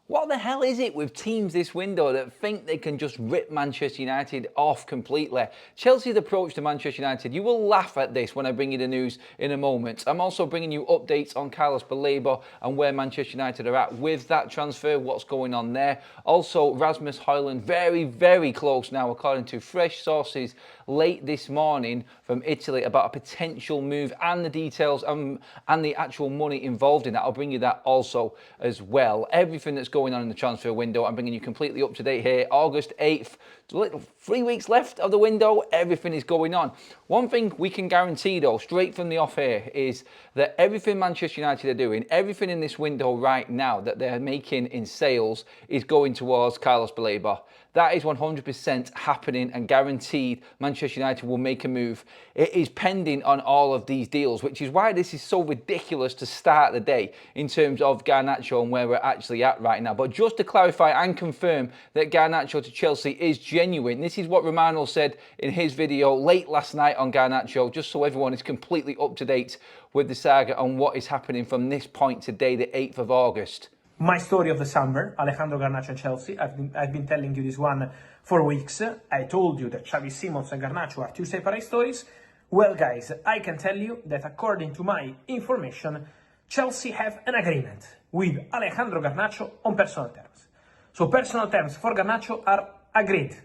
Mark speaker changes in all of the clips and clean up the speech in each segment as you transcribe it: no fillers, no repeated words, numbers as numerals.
Speaker 1: What the hell is it with teams this window that think they can just rip Manchester United off completely? Chelsea's approach to Manchester United, you will laugh at this when I bring you the news in a moment. I'm also bringing you updates on Carlos Bleba and where Manchester United are at with that transfer, what's going on there. Also, Rasmus Hojlund, very, very close now, according to fresh sources late this morning from Italy about a potential move and the details and the actual money involved in that. I'll bring you that also as well. Everything that's going on in the transfer window, I'm bringing you completely up to date here. August 8th, 3 weeks left of the window, everything is going on. One thing we can guarantee though, straight from the off here, is that everything Manchester United are doing, everything in this window right now that they're making in sales is going towards Carlos Bleba. That is 100% happening and guaranteed Manchester United will make a move. It is pending on all of these deals, which is why this is so ridiculous to start the day in terms of Garnacho and where we're actually at right now. But just to clarify and confirm that Garnacho to Chelsea is genuine, this is what Romano said in his video late last night on Garnacho, just so everyone is completely up to date with the saga on what is happening from this point today, the 8th of August.
Speaker 2: My story of the summer, Alejandro Garnacho and Chelsea. I've been telling you this one for weeks. I told you that Xavi Simons and Garnacho are two separate stories. Well, guys, I can tell you that according to my information, Chelsea have an agreement with Alejandro Garnacho on personal terms. So personal terms for Garnacho are agreed,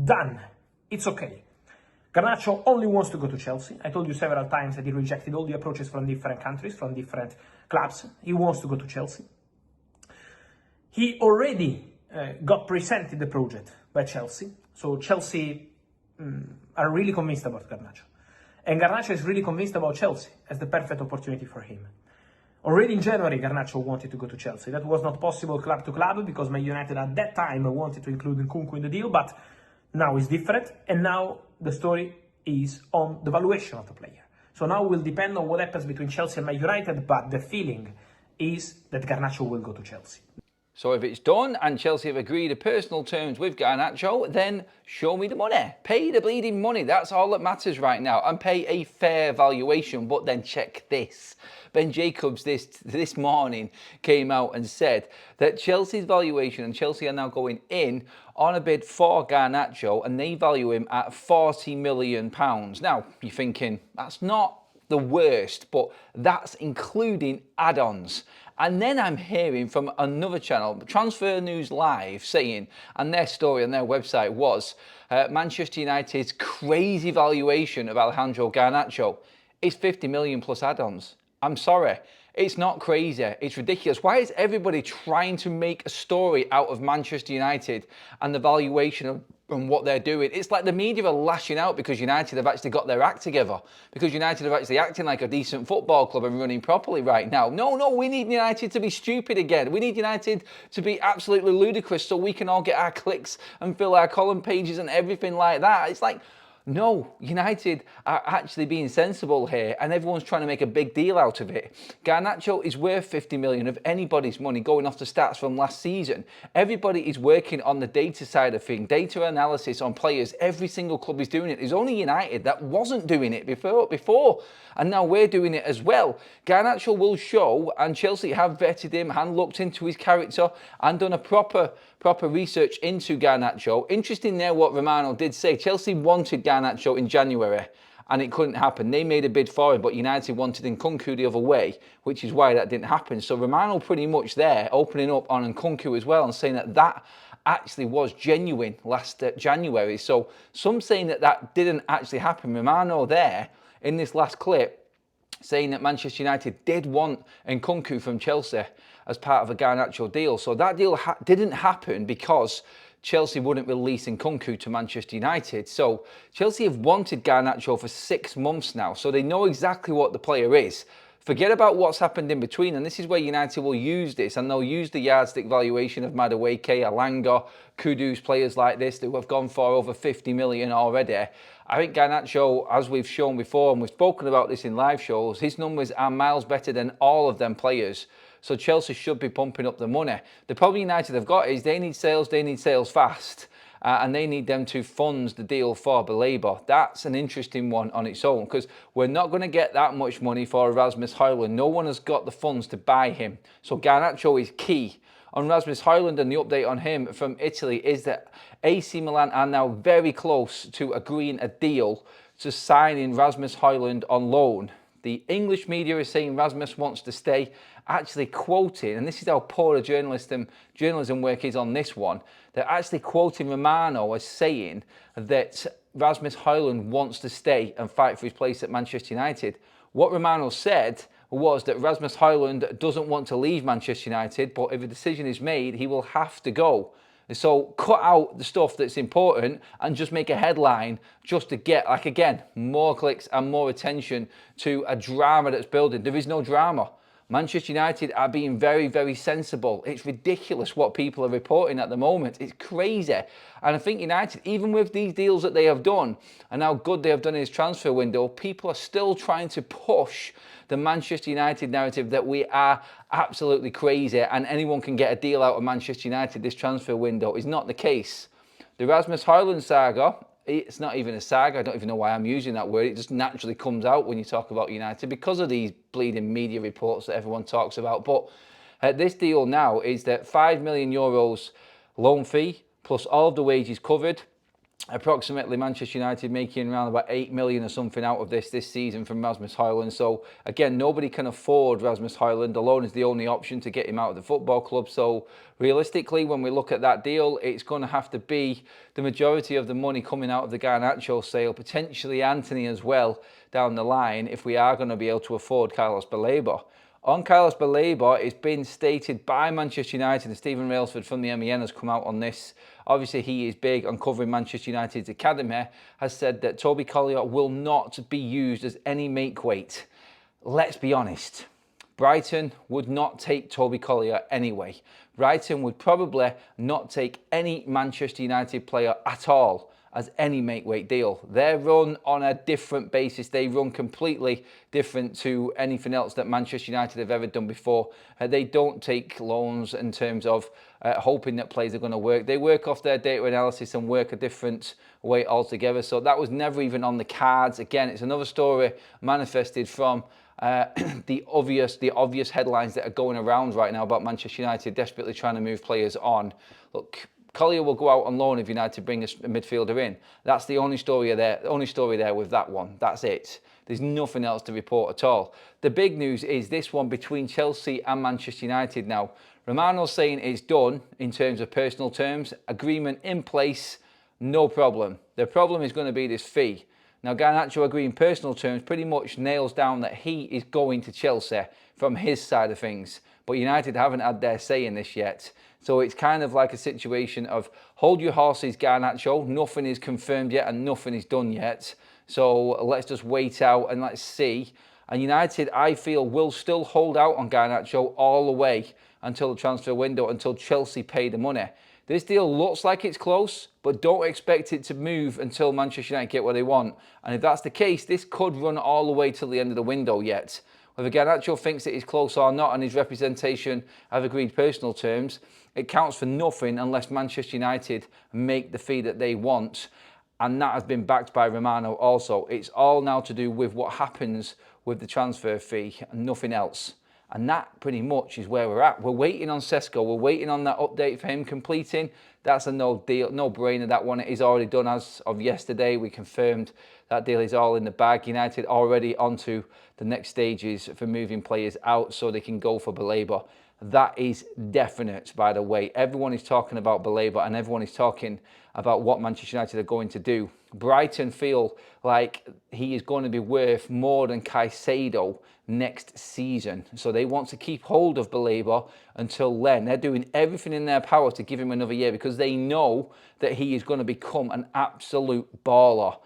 Speaker 2: done, it's okay. Garnacho only wants to go to Chelsea. I told you several times that he rejected all the approaches from different countries, from different clubs. He wants to go to Chelsea. He already got presented the project by Chelsea, so Chelsea are really convinced about Garnacho. And Garnacho is really convinced about Chelsea as the perfect opportunity for him. Already in January, Garnacho wanted to go to Chelsea. That was not possible club to club because Man United at that time wanted to include Nkunku in the deal, but now it's different, and now the story is on the valuation of the player. So now it will depend on what happens between Chelsea and Man United, but the feeling is that Garnacho will go to Chelsea.
Speaker 1: So if it's done and Chelsea have agreed to personal terms with Garnacho, then show me the money. Pay the bleeding money. That's all that matters right now. And pay a fair valuation. But then check this. Ben Jacobs this morning came out and said that Chelsea's valuation, and Chelsea are now going in on a bid for Garnacho, and they value him at £40 million. Now, you're thinking, that's not the worst, but that's including add-ons. And then I'm hearing from another channel, Transfer News Live, saying, and their story on their website was, Manchester United's crazy valuation of Alejandro Garnacho is 50 million plus add-ons. I'm sorry, it's not crazy, it's ridiculous. Why is everybody trying to make a story out of Manchester United and the valuation of and what they're doing? It's like the media are lashing out because United have actually got their act together, because United are actually acting like a decent football club and running properly right now. No, we need United to be stupid again. We need United to be absolutely ludicrous so we can all get our clicks and fill our column pages and everything like that. It's like, no, United are actually being sensible here and everyone's trying to make a big deal out of it. Garnacho is worth 50 million of anybody's money going off the stats from last season. Everybody is working on the data side of things, data analysis on players. Every single club is doing it. There's only United that wasn't doing it before, and now we're doing it as well. Garnacho will show, and Chelsea have vetted him and looked into his character and done a proper research into Garnacho. Interesting there what Romano did say. Chelsea wanted Garnacho in January and it couldn't happen. They made a bid for him, but United wanted Nkunku the other way, which is why that didn't happen. So Romano pretty much there opening up on Nkunku as well and saying that actually was genuine last January. So some saying that didn't actually happen. Romano there in this last clip saying that Manchester United did want Nkunku from Chelsea as part of a Garnacho deal. So that deal didn't happen because Chelsea wouldn't release Nkunku to Manchester United. So Chelsea have wanted Garnacho for 6 months now, so they know exactly what the player is. Forget about what's happened in between, and this is where United will use this, and they'll use the yardstick valuation of Madueke, Alanga, Kudus, players like this that have gone for over 50 million already. I think Garnacho, as we've shown before, and we've spoken about this in live shows, his numbers are miles better than all of them players. So Chelsea should be pumping up the money. The problem United have got is they need sales fast. And they need them to fund the deal for Bleba. That's an interesting one on its own because we're not going to get that much money for Rasmus Hojlund. No one has got the funds to buy him. So Garnacho is key on Rasmus Hojlund and the update on him from Italy is that AC Milan are now very close to agreeing a deal to signing Rasmus Hojlund on loan. The English media is saying Rasmus wants to stay, actually quoting, and this is how poor a journalism work is on this one, they're actually quoting Romano as saying that Rasmus Hojlund wants to stay and fight for his place at Manchester United. What Romano said was that Rasmus Hojlund doesn't want to leave Manchester United, but if a decision is made, he will have to go. So cut out the stuff that's important and just make a headline just to get, like, again, more clicks and more attention to a drama that's building. There is no drama. Manchester United are being very, very sensible. It's ridiculous what people are reporting at the moment. It's crazy. And I think United, even with these deals that they have done and how good they have done in this transfer window, people are still trying to push the Manchester United narrative that we are absolutely crazy and anyone can get a deal out of Manchester United this transfer window. Is not the case. The Rasmus Hojlund saga, it's not even a saga. I don't even know why I'm using that word. It just naturally comes out when you talk about United because of these bleeding media reports that everyone talks about. But this deal now is that €5 million loan fee plus all of the wages covered. Approximately Manchester United making around about 8 million or something out of this season from Rasmus Hojlund. So again, nobody can afford Rasmus Hojlund. The loan is the only option to get him out of the football club. So realistically, when we look at that deal, it's going to have to be the majority of the money coming out of the Garnacho sale, potentially Anthony as well down the line, if we are going to be able to afford Carlos Bleba. On Carlos Bleba, it's been stated by Manchester United, and Stephen Railsford from the MEN has come out on this. Obviously, he is big on covering Manchester United's academy, has said that Toby Collier will not be used as any make weight. Let's be honest. Brighton would not take Toby Collier anyway. Brighton would probably not take any Manchester United player at all as any make-weight deal. They're run on a different basis. They run completely different to anything else that Manchester United have ever done before. They don't take loans in terms of hoping that players are going to work. They work off their data analysis and work a different way altogether. So that was never even on the cards. Again, it's another story manifested from the obvious headlines that are going around right now about Manchester United desperately trying to move players on. Look, Collier will go out on loan if United bring a midfielder in. That's the only story there with that one. That's it. There's nothing else to report at all. The big news is this one between Chelsea and Manchester United now. Romano's saying it's done in terms of personal terms. Agreement in place, no problem. The problem is going to be this fee. Now, Garnacho agreeing personal terms pretty much nails down that he is going to Chelsea from his side of things. But United haven't had their say in this yet. So it's kind of like a situation of hold your horses, Garnacho. Nothing is confirmed yet and nothing is done yet. So let's just wait out and let's see. And United, I feel, will still hold out on Garnacho all the way until the transfer window, until Chelsea pay the money. This deal looks like it's close, but don't expect it to move until Manchester United get what they want. And if that's the case, this could run all the way till the end of the window yet. Whether Garnacho thinks it is close or not and his representation have agreed personal terms, it counts for nothing unless Manchester United make the fee that they want. And that has been backed by Romano also. It's all now to do with what happens with the transfer fee and nothing else. And that pretty much is where we're at. We're waiting on Sesko. We're waiting on that update for him completing. That's a no brainer. That one is already done as of yesterday. We confirmed that deal is all in the bag. United already onto the next stages for moving players out so they can go for Bleba. That is definite, by the way. Everyone is talking about Bleba and everyone is talking about what Manchester United are going to do. Brighton feel like he is going to be worth more than Caicedo next season. So they want to keep hold of Bleba until then. They're doing everything in their power to give him another year because they know that he is going to become an absolute baller.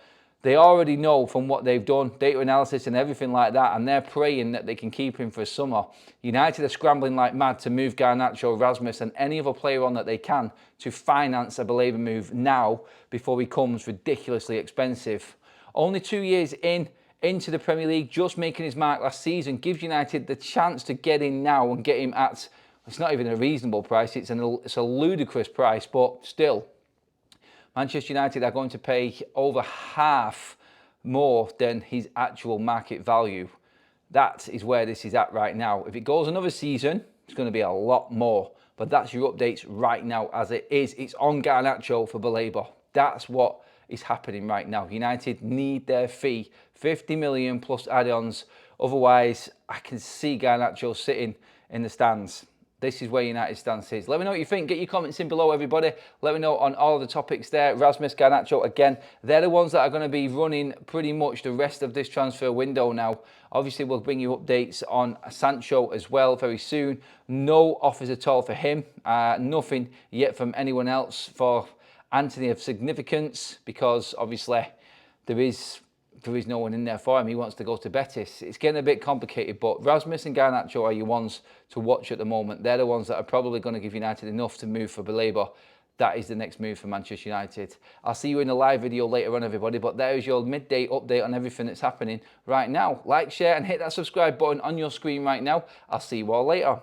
Speaker 1: They already know from what they've done, data analysis and everything like that, and they're praying that they can keep him for summer. United are scrambling like mad to move Garnacho, Rasmus and any other player on that they can to finance a Bleba move now before he becomes ridiculously expensive. Only 2 years into the Premier League, just making his mark last season, gives United the chance to get in now and get him at, it's not even a reasonable price, it's a ludicrous price, but still. Manchester United are going to pay over half more than his actual market value. That is where this is at right now. If it goes another season, it's going to be a lot more. But that's your updates right now as it is. It's on Garnacho for Bleba. That's what is happening right now. United need their fee, 50 million plus add-ons. Otherwise, I can see Garnacho sitting in the stands. This is where United stance is. Let me know what you think. Get your comments in below, everybody. Let me know on all of the topics there. Rasmus, Garnacho, again, they're the ones that are going to be running pretty much the rest of this transfer window now. Obviously, we'll bring you updates on Sancho as well very soon. No offers at all for him. Nothing yet from anyone else for Anthony of significance, because obviously there is no one in there for him. He wants to go to Betis. It's getting a bit complicated, but Rasmus and Garnacho are your ones to watch at the moment. They're the ones that are probably going to give United enough to move for Bleba. That is the next move for Manchester United. I'll see you in a live video later on, everybody, but there is your midday update on everything that's happening right now. Like, share, and hit that subscribe button on your screen right now. I'll see you all later.